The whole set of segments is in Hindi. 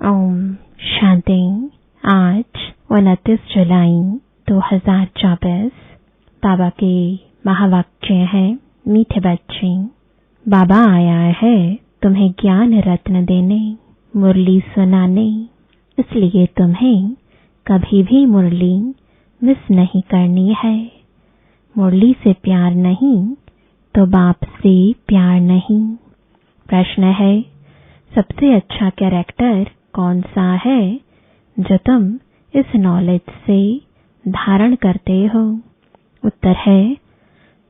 ओम शांति। आज 29 जुलाई 2024 बाबा के महावाक्य है। मीठे बच्चे, बाबा आया है तुम्हें ज्ञान रत्न देने, मुरली सुनाने, इसलिए तुम्हें कभी भी मुरली मिस नहीं करनी है। मुरली से प्यार नहीं तो बाप से प्यार नहीं। प्रश्न है, सबसे अच्छा कैरेक्टर कौन सा है जो तुम इस नॉलेज से धारण करते हो? उत्तर है,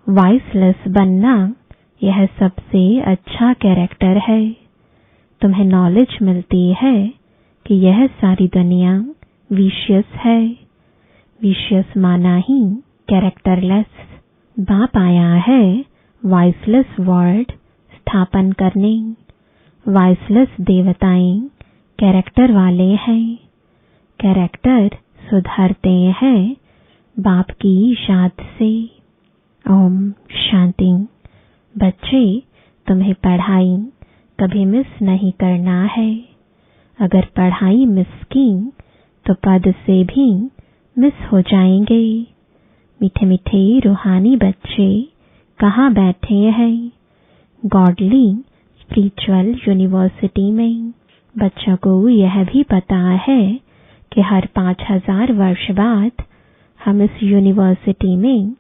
वाइसलेस बनना यह सबसे अच्छा कैरेक्टर है। तुम्हें नॉलेज मिलती है कि यह सारी दुनिया विशियस है। विशियस माना ही कैरेक्टरलेस। बाप आया है वाइसलेस वर्ल्ड स्थापन करने। वाइसलेस देवताएं कैरेक्टर वाले हैं। कैरेक्टर सुधारते हैं बाप की याद से। ओम शांति। बच्चे, तुम्हें पढ़ाई कभी मिस नहीं करना है। अगर पढ़ाई मिस की तो पद से भी मिस हो जाएंगे। मीठे मीठे रूहानी बच्चे कहाँ बैठे हैं? गॉडली स्पिरिचुअल यूनिवर्सिटी में। बच्चों को यह भी पता है कि हर 5000 वर्ष बाद हम इस यूनिवर्सिटी में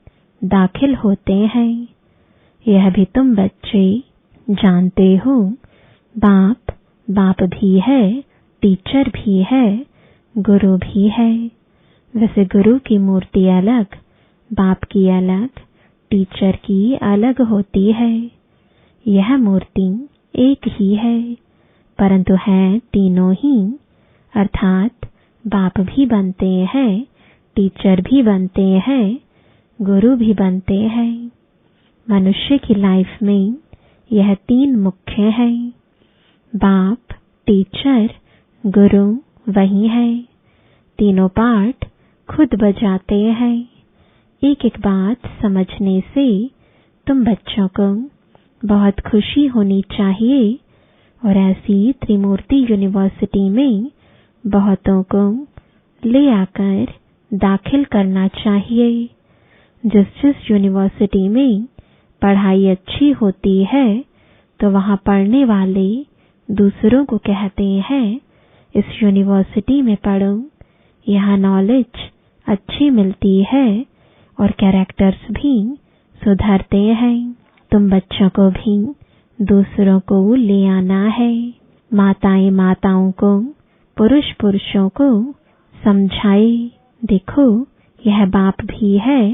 दाखिल होते हैं। यह भी तुम बच्चे जानते हो। बाप भी है, टीचर भी है, गुरु भी है। वैसे गुरु की मूर्ति अलग, बाप की अलग, टीचर की अलग होती है। यह मूर्ति एक ही है, परंतु है तीनों ही। अर्थात बाप भी बनते हैं, टीचर भी बनते हैं, गुरु भी बनते हैं। मनुष्य की लाइफ में यह 3 मुख्य है। बाप, टीचर, गुरु वही है। तीनों पार्ट खुद बजाते हैं। एक एक बात समझने से तुम बच्चों को बहुत खुशी होनी चाहिए और ऐसी त्रिमूर्ति यूनिवर्सिटी में बहुतों को ले आकर दाखिल करना चाहिए। जिस यूनिवर्सिटी में पढ़ाई अच्छी होती है तो वहाँ पढ़ने वाले दूसरों को कहते हैं, इस यूनिवर्सिटी में पढ़ो, यहाँ नॉलेज अच्छी मिलती है और कैरेक्टर्स भी सुधरते हैं। तुम बच्चों को भी दूसरों को ले आना है। माताएं माताओं को, पुरुष पुरुषों को समझाए, देखो यह बाप भी है,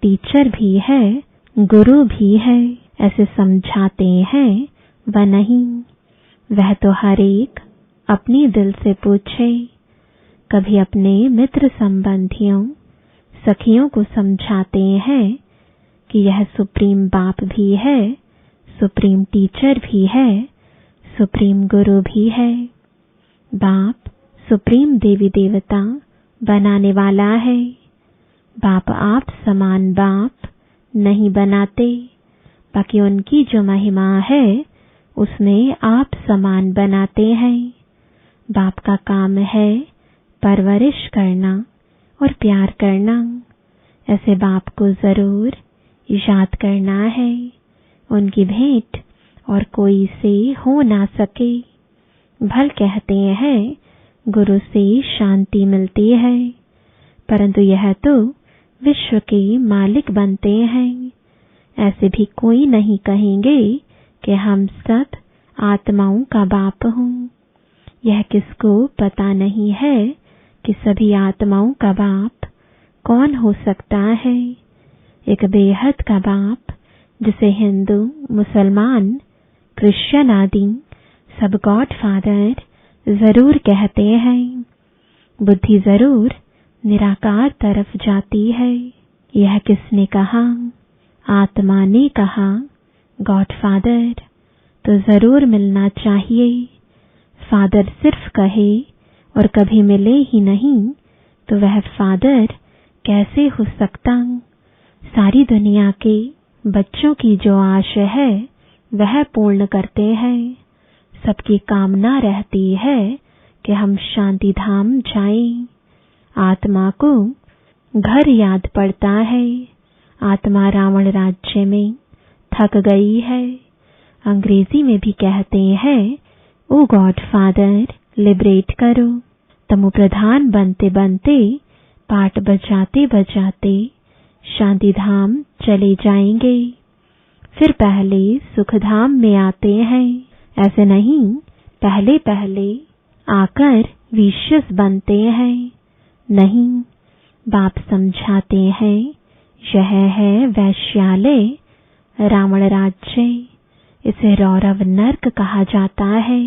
टीचर भी है, गुरु भी है। ऐसे समझाते हैं व नहीं। वह तो हर एक अपनी दिल से पूछे। कभी अपने मित्र संबंधियों, सखियों को समझाते हैं कि यह सुप्रीम बाप भी है, सुप्रीम टीचर भी है, सुप्रीम गुरु भी है। बाप सुप्रीम देवी देवता बनाने वाला है। बाप आप समान बाप नहीं बनाते, बाकी उनकी जो महिमा है उसमें आप समान बनाते हैं। बाप का काम है परवरिश करना और प्यार करना। ऐसे बाप को जरूर याद करना है। उनकी भेंट और कोई से हो ना सके। भल कहते हैं गुरु से शांति मिलती है, परंतु यह तो विश्व के मालिक बनते हैं। ऐसे भी कोई नहीं कहेंगे कि हम सब आत्माओं का बाप हूँ। यह किसको पता नहीं है कि सभी आत्माओं का बाप कौन हो सकता है। एक बेहद का बाप जिसे हिंदू, मुसलमान, क्रिश्चियन आदि सब गॉड फादर जरूर कहते हैं। बुद्धि जरूर निराकार तरफ जाती है। यह किसने कहा? आत्मा ने कहा गॉड फादर, तो जरूर मिलना चाहिए। फादर सिर्फ कहे और कभी मिले ही नहीं तो वह फादर कैसे हो सकता? सारी दुनिया के बच्चों की जो आश है वह पूर्ण करते हैं। सबकी कामना रहती है कि हम शांति धाम जाएं। आत्मा को घर याद पड़ता है। आत्मा रावण राज्य में थक गई है। अंग्रेजी में भी कहते हैं, ओ गॉड फादर लिबरेट करो। तमो प्रधान बनते बनते, पाठ बजाते बजाते शांति धाम चले जाएंगे। फिर पहले सुखधाम में आते हैं। ऐसे नहीं, पहले पहले आकर विशेष बनते हैं। नहीं, बाप समझाते हैं, यह है वैश्यालय, रावण राज्य। इसे रौरव नर्क कहा जाता है।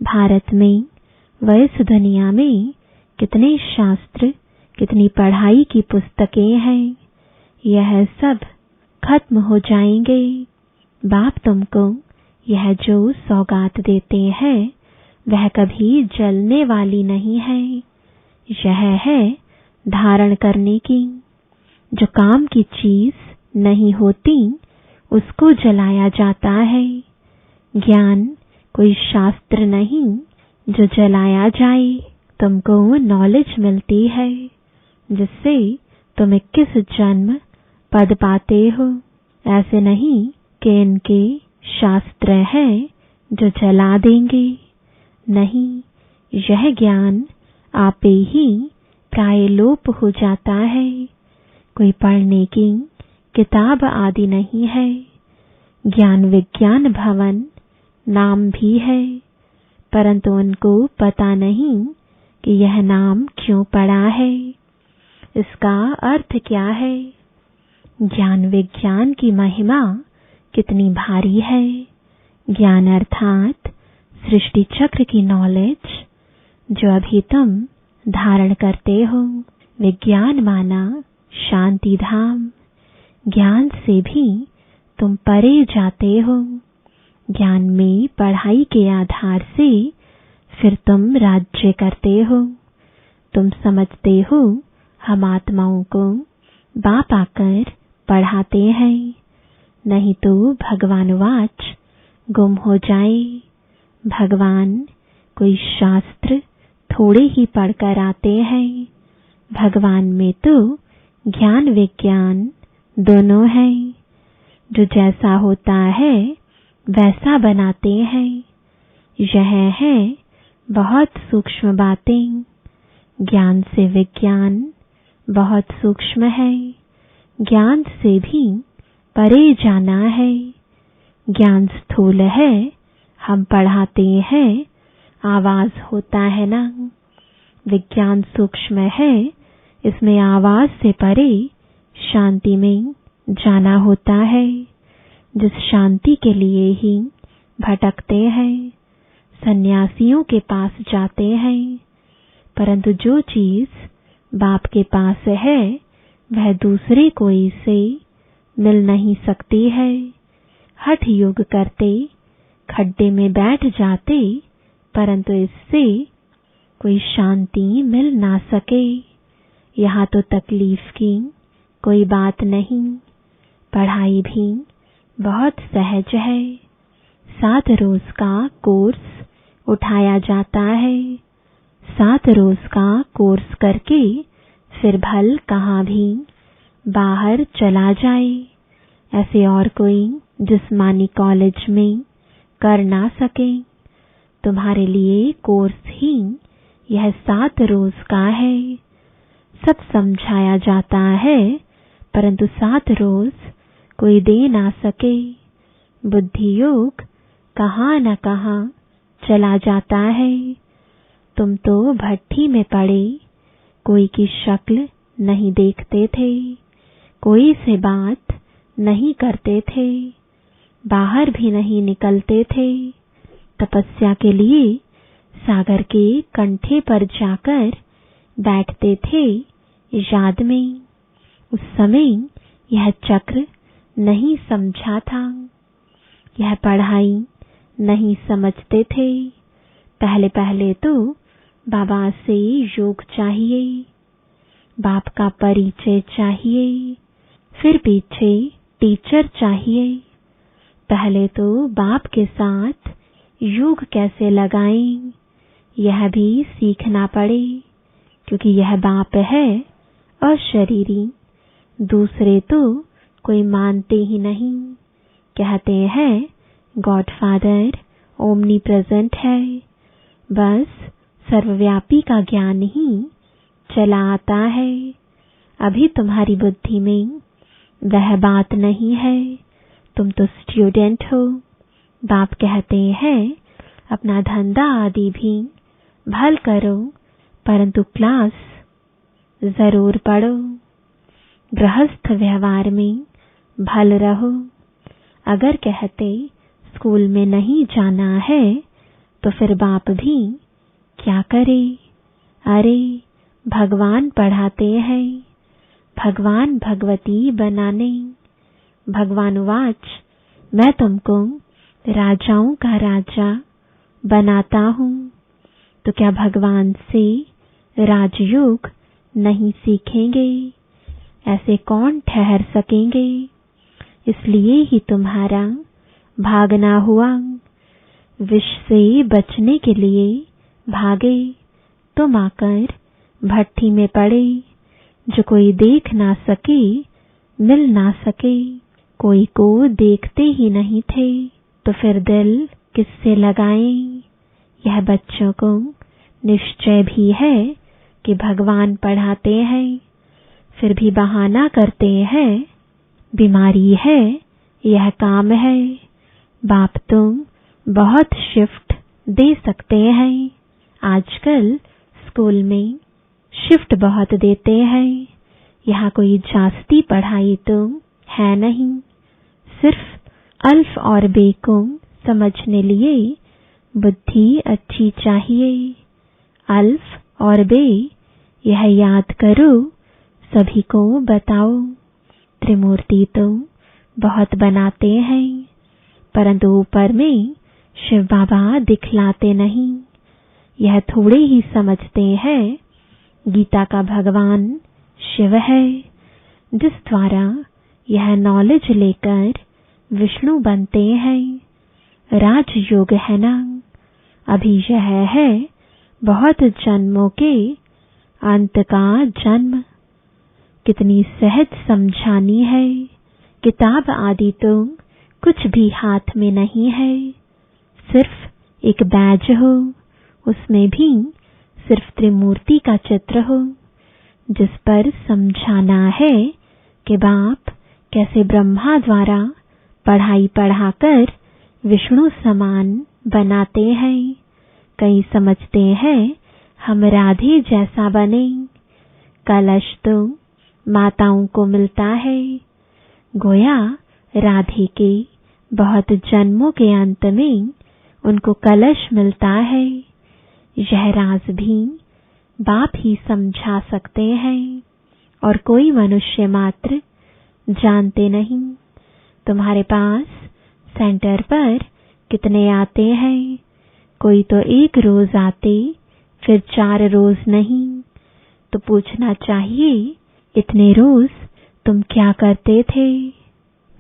भारत में व इस दुनिया में कितने शास्त्र, कितनी पढ़ाई की पुस्तकें हैं, यह सब खत्म हो जाएंगे। बाप तुमको यह जो सौगात देते हैं वह कभी जलने वाली नहीं है। यह है धारण करने की। जो काम की चीज नहीं होती उसको जलाया जाता है। ज्ञान कोई शास्त्र नहीं जो जलाया जाए। तुमको नॉलेज मिलती है जिससे तुम 21 जन्म पद पाते हो। ऐसे नहीं कि इनके शास्त्र हैं जो जला देंगे। नहीं, यह ज्ञान आपे ही प्राय लोप हो जाता है। कोई पढ़ने की किताब आदि नहीं है। ज्ञान विज्ञान भवन नाम भी है, परंतु उनको पता नहीं कि यह नाम क्यों पड़ा है, इसका अर्थ क्या है। ज्ञान विज्ञान की महिमा कितनी भारी है। ज्ञान अर्थात सृष्टि चक्र की नॉलेज जो अभी तुम धारण करते हो। विज्ञान माना शांति धाम। ज्ञान से भी तुम परे जाते हो। ज्ञान में पढ़ाई के आधार से फिर तुम राज्य करते हो। तुम समझते हो हम आत्माओं को बाप आकर पढ़ाते हैं, नहीं तो भगवानवाच गुम हो जाए। भगवान कोई शास्त्र थोड़े ही पढ़कर आते हैं। भगवान में तो ज्ञान विज्ञान दोनों हैं। जो जैसा होता है वैसा बनाते हैं। यह है बहुत सूक्ष्म बातें। ज्ञान से विज्ञान बहुत सूक्ष्म है। ज्ञान से भी परे जाना है। ज्ञान स्थूल है, हम पढ़ाते हैं, आवाज होता है ना। विज्ञान सूक्ष्म है, इसमें आवाज से परे शांति में जाना होता है। जिस शांति के लिए ही भटकते हैं, सन्यासियों के पास जाते हैं, परंतु जो चीज बाप के पास है वह दूसरे कोई से मिल नहीं सकती है। हठ योग करते खड्डे में बैठ जाते, परंतु इससे कोई शांति मिल ना सके। यहाँ तो तकलीफ की कोई बात नहीं। पढ़ाई भी बहुत सहज है। 7 रोज का कोर्स उठाया जाता है। 7 रोज का कोर्स करके फिर भल कहाँ भी बाहर चला जाए। ऐसे और कोई जिस्मानी कॉलेज में कर ना सके। तुम्हारे लिए कोर्स ही यह 7 रोज का है। सब समझाया जाता है, परंतु 7 रोज कोई दे ना सके। बुद्धि योग कहाँ न कहाँ चला जाता है। तुम तो भट्ठी में पड़े कोई की शक्ल नहीं देखते थे, कोई से बात नहीं करते थे, बाहर भी नहीं निकलते थे। तपस्या के लिए सागर के कंठे पर जाकर बैठते थे याद में। उस समय यह चक्र नहीं समझा था, यह पढ़ाई नहीं समझते थे। पहले पहले तो बाबा से योग चाहिए, बाप का परिचय चाहिए, फिर पीछे टीचर चाहिए। पहले तो बाप के साथ योग कैसे लगाएं, यह भी सीखना पड़े, क्योंकि यह बाप है अशरीरी। दूसरे तो कोई मानते ही नहीं। कहते हैं गॉडफादर ओमनी प्रेजेंट है, बस सर्वव्यापी का ज्ञान ही चला आता है। अभी तुम्हारी बुद्धि में वह बात नहीं है। तुम तो स्टूडेंट हो। बाप कहते हैं अपना धंधा आदि भी भल करो, परंतु क्लास जरूर पढ़ो। गृहस्थ व्यवहार में भल रहो। अगर कहते स्कूल में नहीं जाना है तो फिर बाप भी क्या करे। अरे भगवान पढ़ाते हैं, भगवान भगवती बनाने। भगवान वाच, मैं तुमको राजाओं का राजा बनाता हूँ। तो क्या भगवान से राजयोग नहीं सीखेंगे? ऐसे कौन ठहर सकेंगे? इसलिए ही तुम्हारा भागना हुआ। विष से बचने के लिए भागे, तुम आकर भट्ठी में पड़े, जो कोई देख ना सके, मिल ना सके। कोई को देखते ही नहीं थे, तो फिर दिल किससे लगाएं? यह बच्चों को निश्चय भी है कि भगवान पढ़ाते हैं, फिर भी बहाना करते हैं बीमारी है, यह काम है। बाप तुम बहुत शिफ्ट दे सकते हैं। आजकल स्कूल में शिफ्ट बहुत देते हैं। यहाँ कोई जास्ती पढ़ाई तो है नहीं। सिर्फ अल्फ और बे को समझने लिए बुद्धि अच्छी चाहिए। अल्फ और बे यह याद करो, सभी को बताओ। त्रिमूर्ति तो बहुत बनाते हैं, परंतु ऊपर में शिव बाबा दिखलाते नहीं। यह थोड़े ही समझते हैं गीता का भगवान शिव है, जिस द्वारा यह नॉलेज लेकर विष्णु बनते हैं। राजयोग है ना, अभी यह है बहुत जन्मों के अंत का जन्म। कितनी सहज समझानी है। किताब आदि तो कुछ भी हाथ में नहीं है, सिर्फ एक बैज हो, उसमें भी सिर्फ त्रिमूर्ति का चित्र हो, जिस पर समझाना है कि बाप कैसे ब्रह्मा द्वारा पढ़ाई पढ़ाकर विष्णु समान बनाते हैं। कई समझते हैं हम राधे जैसा बने। कलश तो माताओं को मिलता है। गोया राधे के बहुत जन्मों के अंत में उनको कलश मिलता है। यह राज भी बाप ही समझा सकते हैं, और कोई मनुष्य मात्र जानते नहीं। तुम्हारे पास सेंटर पर कितने आते हैं? कोई तो एक रोज आते, फिर 4 रोज नहीं। तो पूछना चाहिए, इतने रोज तुम क्या करते थे?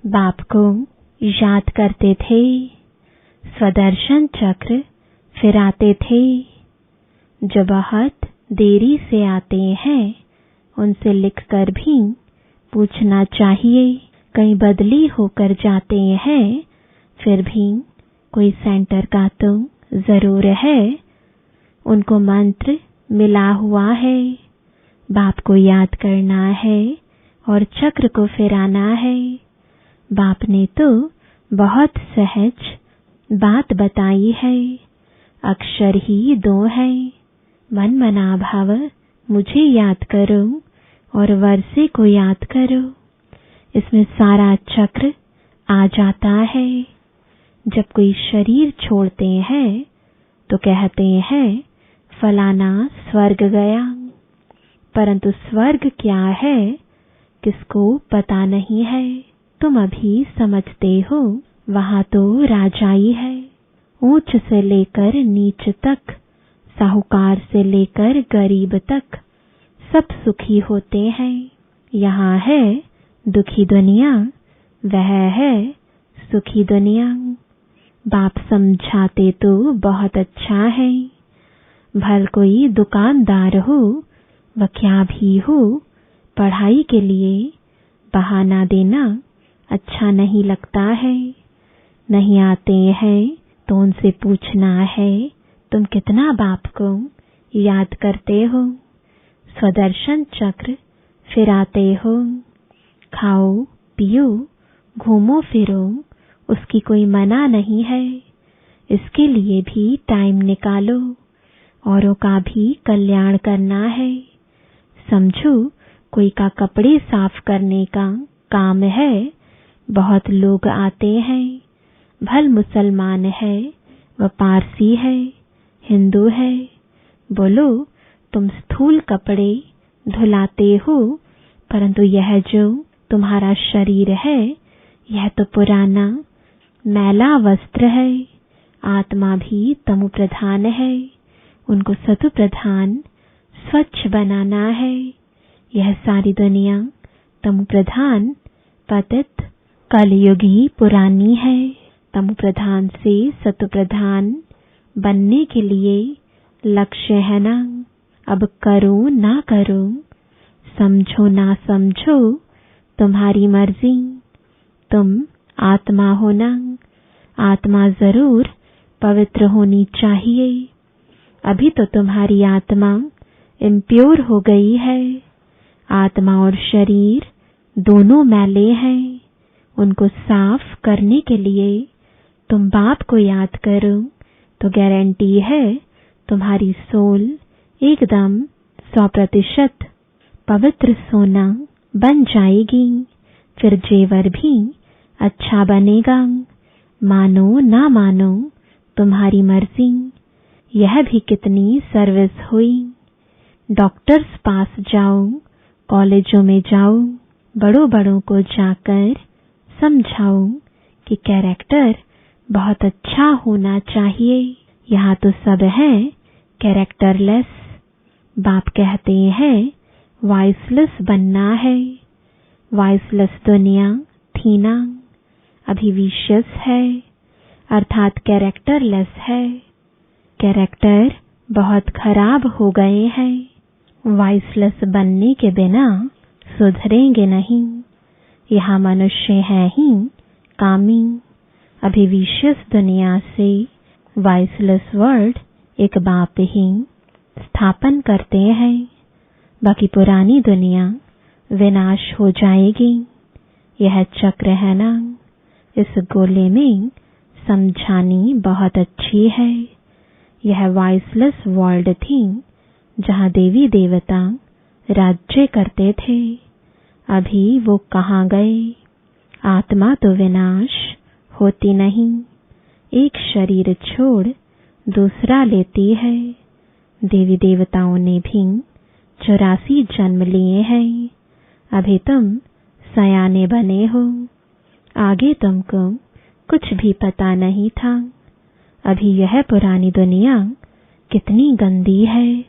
बाप को याद करते थे, स्वदर्शन चक्र फिराते थे। जो बहुत देरी से आते हैं, उनसे लिखकर भी पूछना चाहिए। कहीं बदली होकर जाते हैं, फिर भी कोई सेंटर का तो जरूर है। उनको मंत्र मिला हुआ है। बाप को याद करना है और चक्र को फिराना है। बाप ने तो बहुत सहज बात बताई है। अक्षर ही 2 है। मन मना भाव मुझे याद करो और वर्षे को याद करो। इसमें सारा चक्र आ जाता है। जब कोई शरीर छोड़ते हैं तो कहते हैं फलाना स्वर्ग गया, परंतु स्वर्ग क्या है किसको पता नहीं है। तुम अभी समझते हो वहां तो राजाई है। ऊंच से लेकर नीच तक, साहूकार से लेकर गरीब तक सब सुखी होते हैं। यहाँ है दुखी दुनिया, वह है सुखी दुनिया। बाप समझाते तो बहुत अच्छा है, भल कोई दुकानदार हो व क्या भी हो, पढ़ाई के लिए बहाना देना अच्छा नहीं लगता है। नहीं आते हैं तो उनसे पूछना है, तुम कितना बाप को याद करते हो। स्वदर्शन चक्र फिराते हो। खाओ पियो घूमो फिरो, उसकी कोई मना नहीं है। इसके लिए भी टाइम निकालो, औरों का भी कल्याण करना है। समझो कोई का कपड़े साफ करने का काम है, बहुत लोग आते हैं। भल मुसलमान है व पारसी है, हिंदू है। बोलो तुम स्थूल कपड़े धुलाते हो, परंतु यह जो तुम्हारा शरीर है यह तो पुराना मैला वस्त्र है। आत्मा भी तमो प्रधान है, उनको सतु प्रधान स्वच्छ बनाना है। यह सारी दुनिया तमो प्रधान पतित कलयुगी पुरानी है। तमो प्रधान से सतु प्रधान बनने के लिए लक्ष्य है ना। अब करो ना करो, समझो ना समझो, तुम्हारी मर्जी। तुम आत्मा हो ना, आत्मा जरूर पवित्र होनी चाहिए। अभी तो तुम्हारी आत्मा इम्प्योर हो गई है। आत्मा और शरीर दोनों मैले हैं। उनको साफ करने के लिए तुम बाप को याद करो तो गारंटी है तुम्हारी सोल एकदम 100% पवित्र सोना बन जाएगी। फिर जेवर भी अच्छा बनेगा। मानो ना मानो तुम्हारी मर्जी। यह भी कितनी सर्विस हुई। डॉक्टर्स पास जाओ, कॉलेजों में जाओ, बड़ों बड़ों को जाकर समझाओ कि कैरेक्टर बहुत अच्छा होना चाहिए। यहाँ तो सब है कैरेक्टरलेस। बाप कहते हैं वॉइसलेस बनना है। वॉइसलेस दुनिया थी ना, अभी विशियस है, अर्थात कैरेक्टरलेस है। कैरेक्टर बहुत खराब हो गए हैं। वॉइसलेस बनने के बिना सुधरेंगे नहीं। यहाँ मनुष्य है ही कामी। अभी विशियस दुनिया से वॉइसलेस वर्ल्ड एक बाप ही स्थापन करते हैं। बाकी पुरानी दुनिया विनाश हो जाएगी। यह चक्र है ना, इस गोले में समझानी बहुत अच्छी है। यह वॉइसलेस वर्ल्ड थी जहाँ देवी देवता राज्य करते थे। अभी वो कहाँ गए? आत्मा तो विनाश होती नहीं, एक शरीर छोड़ दूसरा लेती है। देवी देवताओं ने भी 84 जन्म लिए हैं। अभी तुम सयाने बने हो, आगे तुमको कुछ भी पता नहीं था। अभी यह पुरानी दुनिया कितनी गंदी है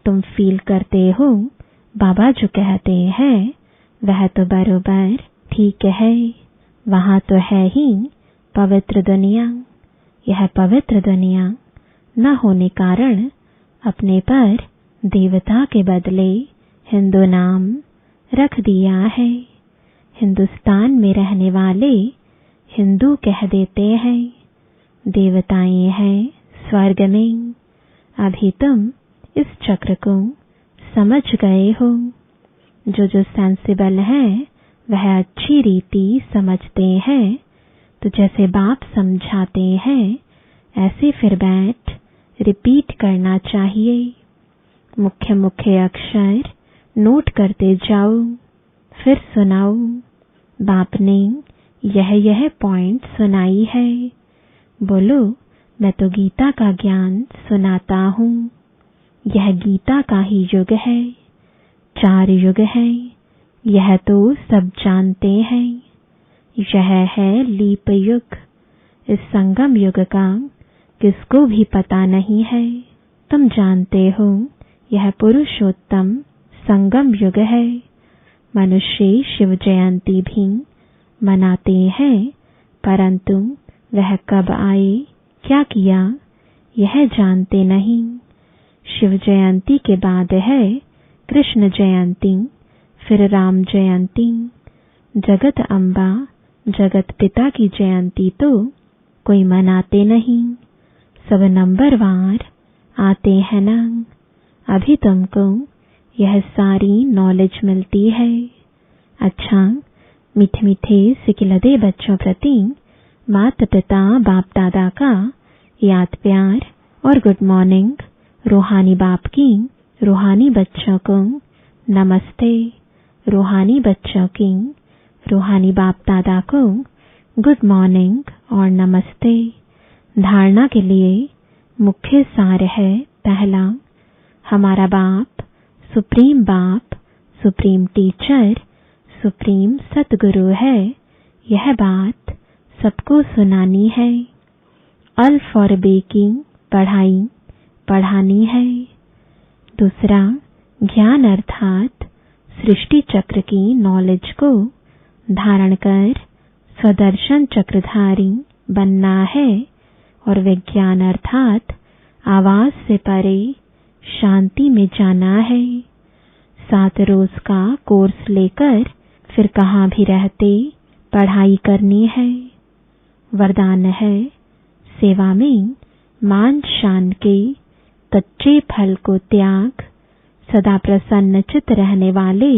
तुम फील करते हो। बाबा जो कहते हैं वह तो बरोबर ठीक है। वहाँ तो है ही पवित्र दुनिया। यह पवित्र दुनिया न होने कारण अपने पर देवता के बदले हिंदू नाम रख दिया है। हिंदुस्तान में रहने वाले हिंदू कह देते हैं। देवताएं हैं स्वर्ग में। अभी तुम इस चक्र को समझ गए हो। जो सेंसिबल है वह अच्छी रीति समझते हैं। तो जैसे बाप समझाते हैं ऐसे फिर बैठ रिपीट करना चाहिए। मुख्य मुख्य अक्षर नोट करते जाओ, फिर सुनाओ। बाप ने यह पॉइंट सुनाई है। बोलो मैं तो गीता का ज्ञान सुनाता हूँ। यह गीता का ही युग है। 4 युग है, यह तो सब जानते हैं। यह है लीप युग। इस संगम युग का किसको भी पता नहीं है। तुम जानते हो यह पुरुषोत्तम संगम युग है। मनुष्य शिव जयंती भी मनाते हैं, परंतु वह कब आए, क्या किया, यह जानते नहीं। शिव जयंती के बाद है कृष्ण जयंती, फिर राम जयंती। जगत अम्बा, जगत पिता की जयंती तो कोई मनाते नहीं, सब नंबरवार आते हैं ना। अभी तुमको यह सारी नॉलेज मिलती है। अच्छा, मीठे मीठे सिकिलदे बच्चों प्रति माता पिता बाप दादा का याद प्यार और गुड मॉर्निंग। रूहानी बाप की रूहानी बच्चों को नमस्ते, रूहानी बच्चों की रूहानी बाप दादा को गुड मॉर्निंग और नमस्ते। धारणा के लिए मुख्य सार है, पहला, हमारा बाप, सुप्रीम टीचर, सुप्रीम सतगुरु है। यह बात सबको सुनानी है। अल फॉर बेकिंग, पढ़ाई पढ़ानी है। दूसरा, ज्ञान अर्थात सृष्टि चक्र की नॉलेज को धारण कर स्वदर्शन चक्रधारी बनना है और विज्ञान अर्थात आवाज से परे शांति में जाना है। 7 रोज का कोर्स लेकर फिर कहाँ भी रहते पढ़ाई करनी है। वरदान है, सेवा में मान शान के कच्चे फल को त्याग, सदा प्रसन्न चित रहने वाले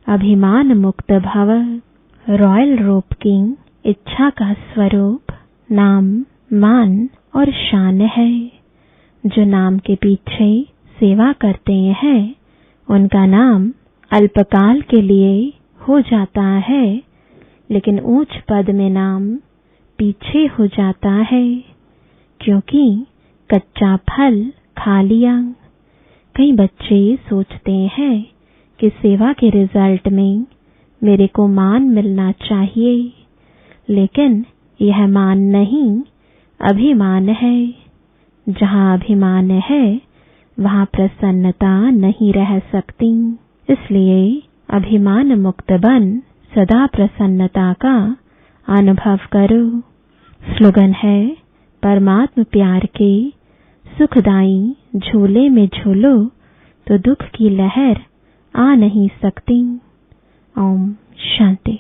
अभिमान मुक्त भव। रॉयल रोप किंग इच्छा का स्वरूप नाम, मान और शान है। जो नाम के पीछे सेवा करते हैं उनका नाम अल्पकाल के लिए हो जाता है, लेकिन ऊंच पद में नाम पीछे हो जाता है, क्योंकि कच्चा फल खा लिया। कई बच्चे सोचते हैं कि सेवा के रिजल्ट में मेरे को मान मिलना चाहिए, लेकिन यह मान नहीं, अभिमान है। जहाँ अभिमान है वहाँ प्रसन्नता नहीं रह सकती। इसलिए अभिमान मुक्त बन सदा प्रसन्नता का अनुभव करो। स्लोगन है, परमात्म प्यार के सुखदाई झूले में झूलो तो दुख की लहर आ नहीं सकती। ओम शांति।